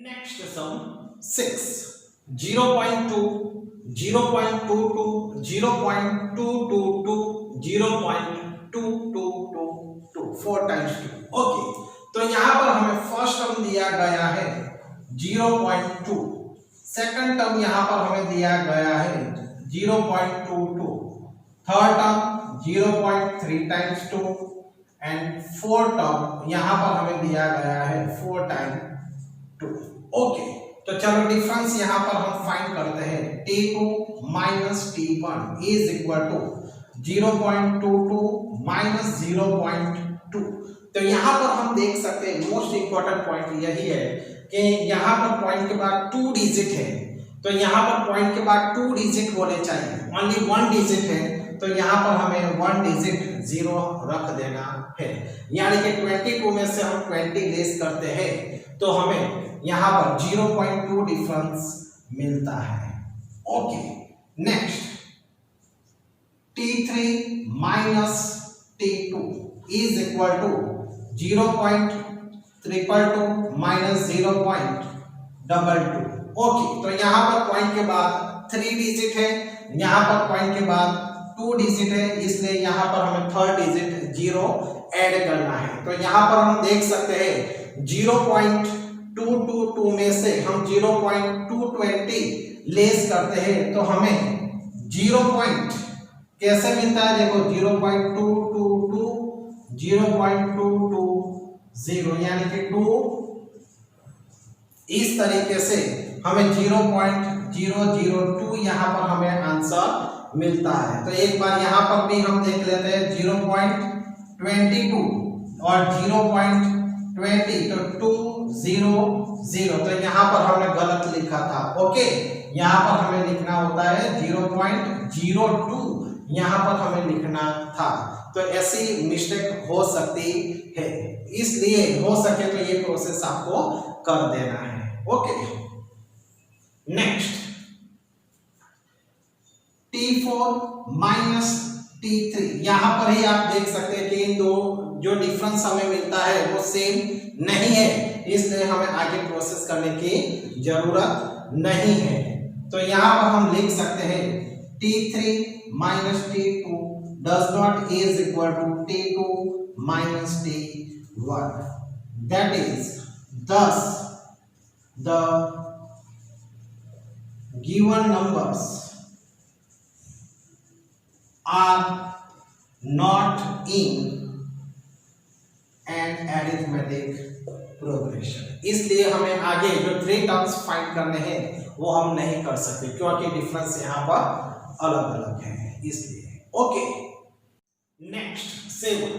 Next sum 6 0.2 0.22 0.222 0.2222 4 times 2 okay. तो यहाँ पर हमें फर्स्ट टर्म दिया गया है 0.2, सेकंड टर्म यहाँ पर हमें दिया गया है 0.22, third term 0.3 times 2 and fourth term यहाँ पर हमें दिया गया है 4 टाइम्स 2। ओके, तो चलो डिफरेंस यहाँ पर हम फाइंड करते हैं। t2 minus t1 is equal to 0.22 minus 0.2। तो यहाँ पर हम देख सकते हैं मोस्ट इंपॉर्टेंट पॉइंट यही है कि यहाँ पर पॉइंट के बाद 2 डिजिट है, तो यहाँ पर पॉइंट के बाद 2 डिजिट होने चाहिए, ओनली 1 डिजिट है, तो यहाँ पर हमें 1 डिजिट 0 रख देना है। यानी कि 22 में से हम 20 लेस करते हैं तो हमें यहाँ पर 0.2 डिफरेंस मिलता है। Okay, next t3 minus t2 is equal to 0.222 minus 0.22। Okay, तो यहाँ पर पॉइंट के बाद 3 डिजिट है, यहाँ पर पॉइंट के बाद 2 डिजिट है, इसलिए यहाँ पर हमें थर्ड डिजिट 0 ऐड करना है। तो यहाँ पर हम देख सकते हैं 0.222 में से हम 0.220 लेस करते हैं तो हमें 0 पॉइंट कैसे मिलता है, देखो 0.222 0.220 यानी कि 2 इस तरीके से हमें 0.002 यहाँ पर हमें आंसर मिलता है। तो एक बार यहाँ पर भी हम देख लेते हैं 0.22 और 0.20 तो 200, तो यहाँ पर हमने गलत लिखा था। ओके, यहाँ पर हमें लिखना होता है 0.02, यहाँ पर हमें लिखना था, तो ऐसी मिस्टेक हो सकती है, इसलिए हो सके तो ये प्रोसेस आपको कर देना है। Okay, next t4 minus t3, यहाँ पर ही आप देख सकते हैं कि इन दो जो डिफरेंस हमें मिलता है वो सेम नहीं है, इसलिए हमें आगे प्रोसेस करने की जरूरत नहीं है। तो यहाँ पर हम लिख सकते हैं t3 minus t2 does not is equal to t2 minus t1, that is thus the given numbers are not in an arithmetic progression। इसलिए हमें आगे जो 3 टर्म्स फाइंड करने हैं वो हम नहीं कर सकते क्योंकि डिफरेंस यहाँ पर अलग अलग है, इसलिए। ओके, नेक्स्ट 7,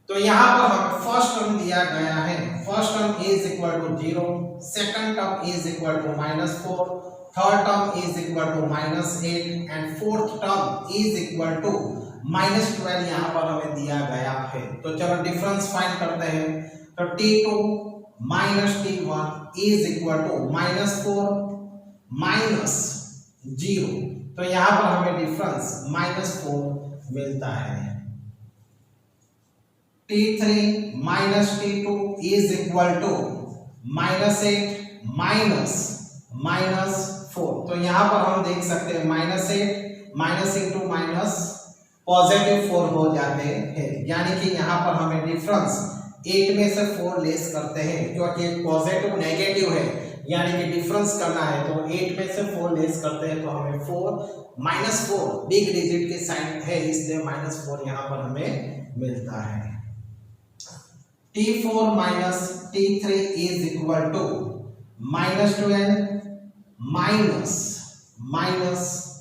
तो यहाँ पर हमें फर्स्ट टर्म दिया गया है, first term is equal to 0, second term is equal to -4, third term is equal to -8 and fourth term is equal to -12 यहाँ पर हमें दिया गया है। तो चलो डिफरेंस फाइंड करते हैं। तो t2 minus t1 is equal to -4 minus 0, तो यहाँ पर हमें डिफरेंस -4 मिलता है। t3 minus t2 is equal to -8 minus 4, तो यहाँ पर हम देख सकते हैं -8 माइनस इंटू माइनस पॉजिटिव 4 हो जाते हैं, यानी कि यहाँ पर हमें डिफरेंस 8 में से 4 लेस करते हैं क्योंकि पॉजिटिव नेगेटिव है, यानी कि डिफरेंस करना है तो 8 में से 4 लेस करते हैं तो हमें -4 बिग डिजिट के साइन है, इसलिए -4 यहाँ पर हमें मिलता है। t4 minus t3 is equal to -12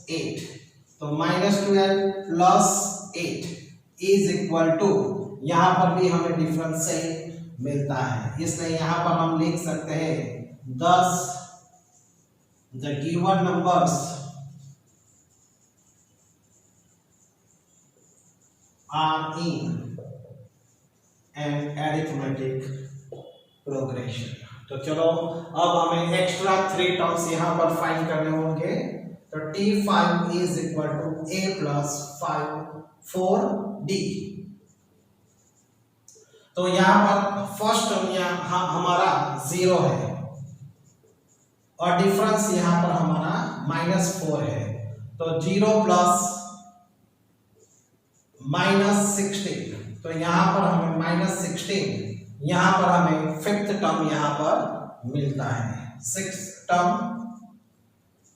-8, तो -12 प्लस 8 इज इक्वल टू, यहाँ पर भी हमें डिफरेंस से मिलता है, इसलिए यहाँ पर हम लिख सकते हैं 10 the given numbers are in an arithmetic progression। तो चलो अब हमें एक्स्ट्रा 3 टर्म्स यहाँ पर फाइंड करने होंगे। तो t5 is equal to a plus 4d, तो यहाँ पर फर्स्ट टर्म यहाँ हमारा 0 है, और डिफरेंस यहाँ पर हमारा -4 है। तो 0 प्लस -16, तो यहाँ पर हमें -16, यहाँ पर हमें फिफ्थ टर्म यहाँ पर मिलता है। Six term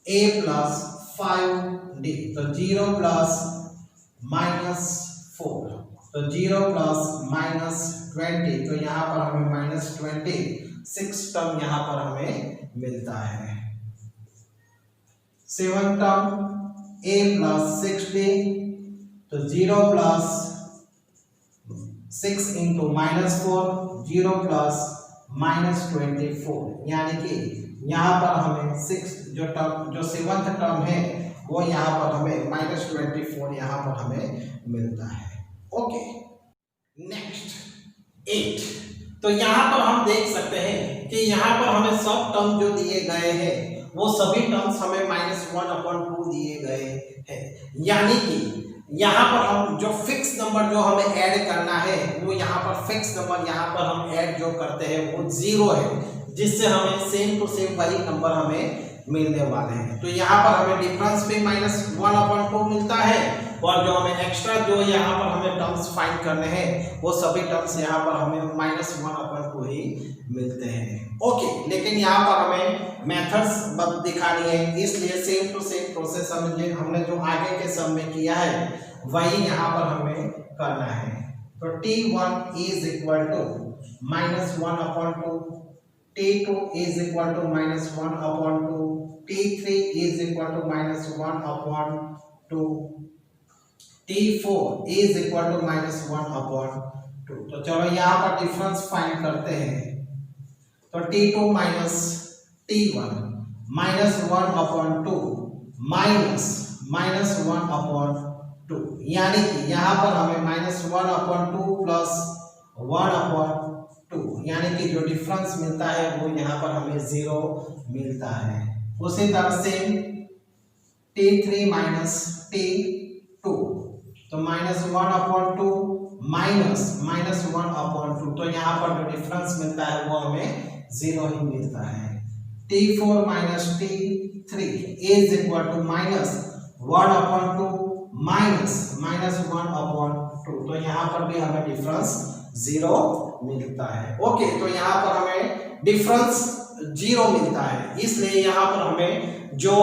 a plus 5d, तो 0 प्लस -4, तो 0 प्लस -20, तो यहाँ पर हमें -20, सिक्स टर्म यहाँ पर हमें मिलता है। Seven term a plus 6d, तो 0 प्लस 6 इंटू -4, 0 प्लस -24, यानी कि यहाँ पर हमें 6 जो सेवंथ टर्म है वो यहाँ पर हमें -24 यहाँ पर हमें मिलता है। Okay, next 8। तो यहाँ पर हम देख सकते हैं कि यहाँ पर हमें सब टर्म जो दिए गए हैं वो सभी टर्म्स हमें -1/2 दिए गए हैं, यानी कि यहाँ पर हम जो फिक्स नंबर जो हमें ऐड करना है वो यहाँ पर फिक्स नंबर यहाँ पर हम ऐड जो करते हैं वो 0 है, जिससे हमें सेम टू सेम वही नंबर हमें मिलने वाले हैं। तो यहाँ पर हमें डिफरेंस भी -1/2 मिलता है, और जो हमें एक्स्ट्रा जो यहाँ पर हमें टर्म्स फाइंड करने हैं वो सभी टर्म्स यहाँ पर हमें -1/2 ही मिलते हैं। ओके, लेकिन यहाँ पर हमें मेथड्स दिखानी है, इसलिए सेम टू सेम प्रोसेस हमने जो आगे के सम में किया है वही यहाँ पर हमें करना है। तो t1 is equal to -1/2, t2 is equal to -1/2, t3 is equal to -1/2, t4 is equal to -1/2। तो चलो यहाँ पर डिफरेंस फाइंड करते हैं। तो t2 माइनस t1 -1/2 -1/2, यानी कि यहाँ पर हमें -1/2 प्लस 1/2, यानी कि जो डिफरेंस मिलता है वो यहाँ पर हमें 0 मिलता है। उसी तरह से t3 माइनस t2, तो -1/2 -1/2, तो यहाँ पर जो डिफरेंस मिलता है वो हमें 0 ही मिलता है। t4 minus t3 is equal to -1/2 -1/2, तो यहाँ पर भी हमें डिफरेंस 0 मिलता है। ओके, तो यहाँ पर हमें डिफरेंस 0 मिलता है, इसलिए यहाँ पर हमें जो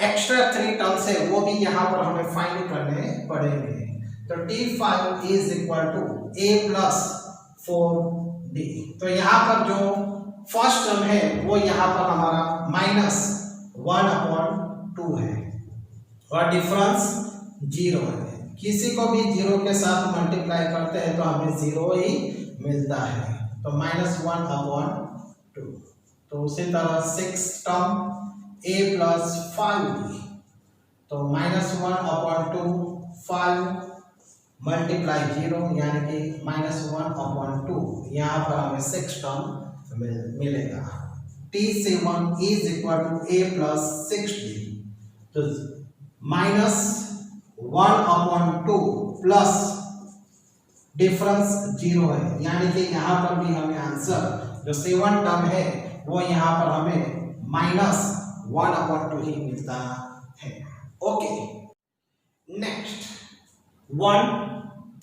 एक्स्ट्रा 3 टर्म्स है वो भी यहाँ पर हमें फाइंड करने पड़ेंगे। तो t5 is equal to a plus 4d, तो यहाँ पर जो फर्स्ट टर्म है वो यहाँ पर हमारा -1/2 है और डिफरेंस 0 है। किसी को भी 0 के साथ मल्टीप्लाई करते हैं तो हमें 0 ही मिलता है, तो -1/2। तो उसी तरह 6 टर्म a प्लस 5d, तो -1/2 5 मल्टीप्लाई 0, यानी कि -1/2, यहाँ पर हमें 6 टर्म मिलेगा। t7 is equal to a plus 6d, तो -1/2 प्लस डिफरेंस 0 है, यानी कि यहाँ पर भी हमें आंसर जो 7 टर्म है वो यहाँ पर हमें -1/2 ही मिलता है। Okay, next 1,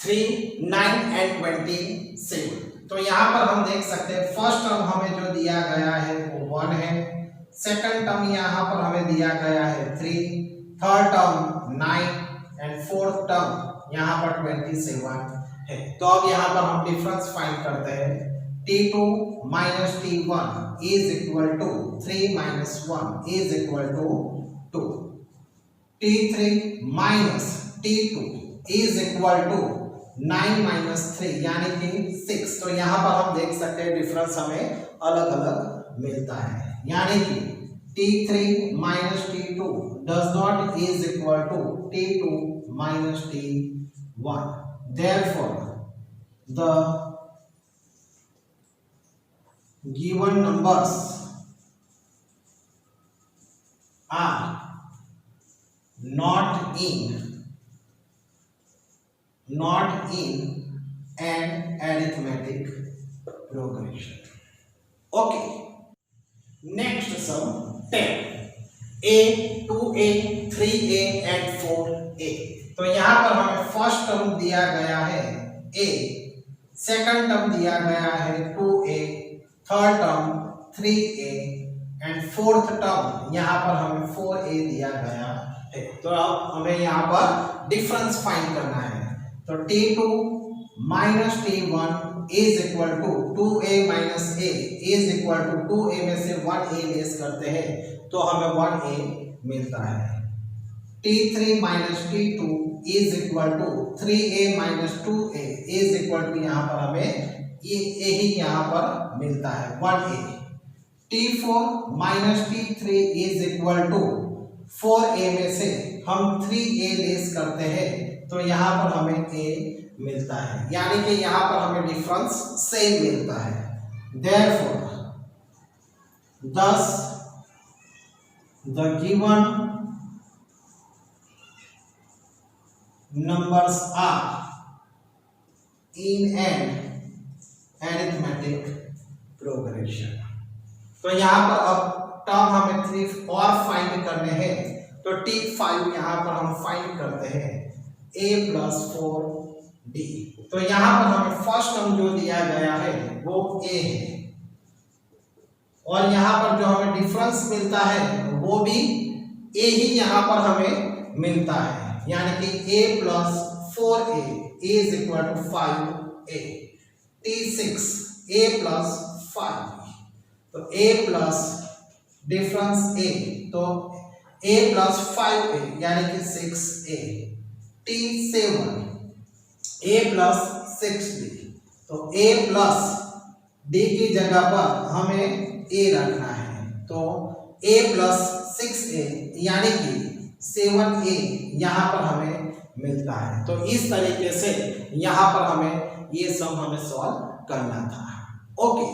3, 9 and 27। तो यहाँ पर हम देख सकते हैं फर्स्ट टर्म हमें जो दिया गया है वो 1 है, सेकंड टर्म यहाँ पर हमें दिया गया है 3, third term 9 and fourth term यहाँ पर 27 है। तो अब यहाँ पर हम डिफरेंस फाइंड करते हैं। t2 minus t1 is equal to 3 minus 1 is equal to 2, t3 minus t2 is equal to 9 minus 3 यानी कि 6। तो यहाँ पर हम देख सकते हैं डिफरेंस हमें अलग अलग मिलता है, यानी कि t3 minus t2 does not is equal to t2 minus t1. Therefore, the given numbers are not in an arithmetic progression. Okay, next sum 10 a 2a 3a and 4a। तो यहाँ पर हमें फर्स्ट टर्म दिया गया है a, second term दिया गया है 2a, third term 3a and fourth term यहाँ पर हमें 4a दिया गया है। तो अब हमें यहाँ पर डिफरेंस फाइंड करना है। तो t2 minus t1 is equal to 2a minus a is equal to 2a में से 1a लेस करते हैं तो हमें 1a मिलता है। t3 minus t2 is equal to 3a minus 2a is equal to यहाँ पर हमें ये ही यहाँ पर मिलता है 1a। t4 minus t3 is equal to 4a में से हम 3a लेस करते हैं तो यहाँ पर हमें a मिलता है, यानी कि यहाँ पर हमें डिफरेंस सेम मिलता है। Therefore, thus the given numbers are in an arithmetic progression। तो यहाँ पर अब टर्म हमें 3 और फाइंड करने हैं। तो t5 यहाँ पर हम फाइंड करते हैं a प्लस 4d। तो यहाँ पर हमें फर्स्ट टर्म जो दिया गया है वो a है और यहाँ पर जो हमें डिफरेंस मिलता है वो भी a ही यहाँ पर हमें मिलता है, यानी कि a plus 4a is equal to 5a। t6 a plus 5, तो a प्लस डिफरेंस a, तो a प्लस 5a यानी कि 6a। t7 a plus 6d, तो a प्लस d की जगह पर हमें a रखना है, तो a प्लस 6a यानी कि 7a यहाँ पर हमें मिलता है। तो इस तरीके से यहाँ पर हमें ये सम हमें सॉल्व करना था। ओके।